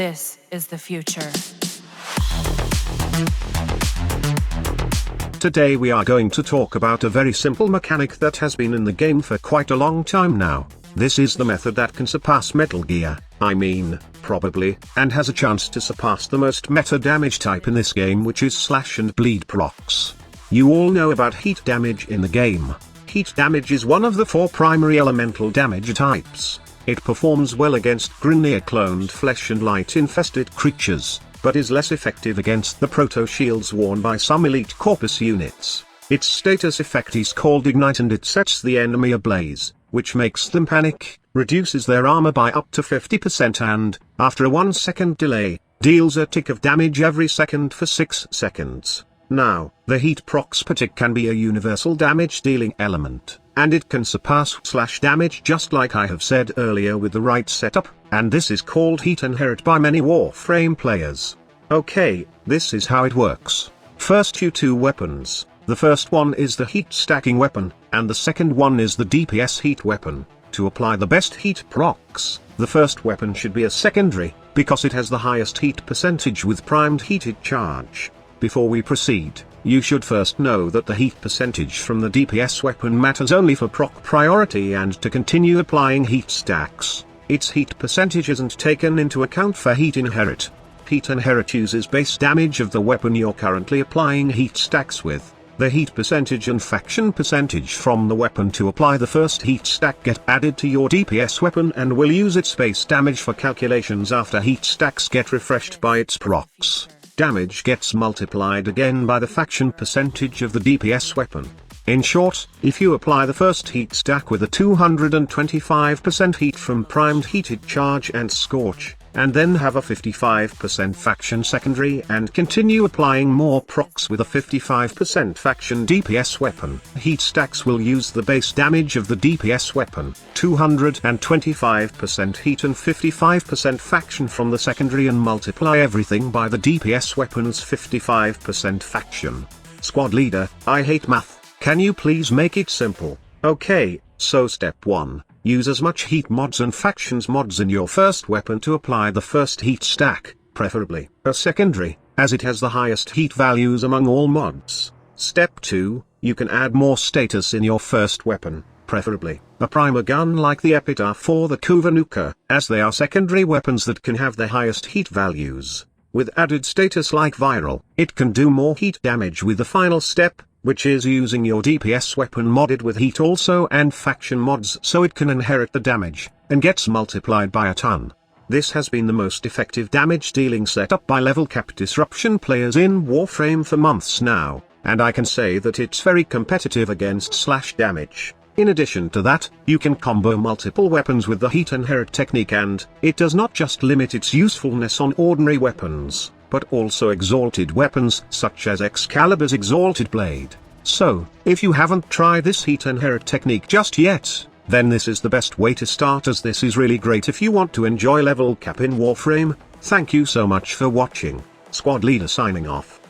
This is the future. Today we are going to talk about a very simple mechanic that has been in the game for quite a long time now. This is the method that can surpass Metal Gear, probably, and has a chance to surpass the most meta damage type in this game, which is slash and bleed procs. You all know about heat damage in the game. Heat damage is one of the 4 primary elemental damage types. It performs well against Grineer-cloned flesh and light-infested creatures, but is less effective against the proto-shields worn by some elite corpus units. Its status effect is called Ignite, and it sets the enemy ablaze, which makes them panic, reduces their armor by up to 50% and, after a 1-second delay, deals a tick of damage every second for 6 seconds. Now, the heat procs per tick can be a universal damage dealing element, and it can surpass slash damage just like I have said earlier with the right setup, and this is called heat inherit by many Warframe players. Okay, this is how it works. First, you 2 weapons. The first one is the heat stacking weapon, and the second one is the DPS heat weapon. To apply the best heat procs, the first weapon should be a secondary, because it has the highest heat percentage with primed heated charge. Before we proceed, you should first know that the heat percentage from the DPS weapon matters only for proc priority, and to continue applying heat stacks, its heat percentage isn't taken into account for heat inherit. Heat inherit uses base damage of the weapon you're currently applying heat stacks with. The heat percentage and faction percentage from the weapon to apply the first heat stack get added to your DPS weapon and will use its base damage for calculations after heat stacks get refreshed by its procs. Damage gets multiplied again by the faction percentage of the DPS weapon. In short, if you apply the first heat stack with a 225% heat from primed heated charge and scorch, and then have a 55% faction secondary and continue applying more procs with a 55% faction DPS weapon, heat stacks will use the base damage of the DPS weapon, 225% heat and 55% faction from the secondary, and multiply everything by the DPS weapon's 55% faction. Squad leader, I hate math, can you please make it simple? Okay, so step 1. Use as much heat mods and factions mods in your first weapon to apply the first heat stack, preferably a secondary, as it has the highest heat values among all mods. Step 2, you can add more status in your first weapon, preferably a primer gun like the Epitaph or the Kuvanuka, as they are secondary weapons that can have the highest heat values. With added status like Viral, it can do more heat damage with the final step, which is using your DPS weapon modded with heat also and faction mods, so it can inherit the damage, and gets multiplied by a ton. This has been the most effective damage dealing setup by level cap disruption players in Warframe for months now, and I can say that it's very competitive against slash damage. In addition to that, you can combo multiple weapons with the heat inherit technique, and it does not just limit its usefulness on ordinary weapons, but also exalted weapons such as Excalibur's Exalted Blade. So, if you haven't tried this heat inherit technique just yet, then this is the best way to start, as this is really great if you want to enjoy level cap in Warframe. Thank you so much for watching. Squad leader signing off.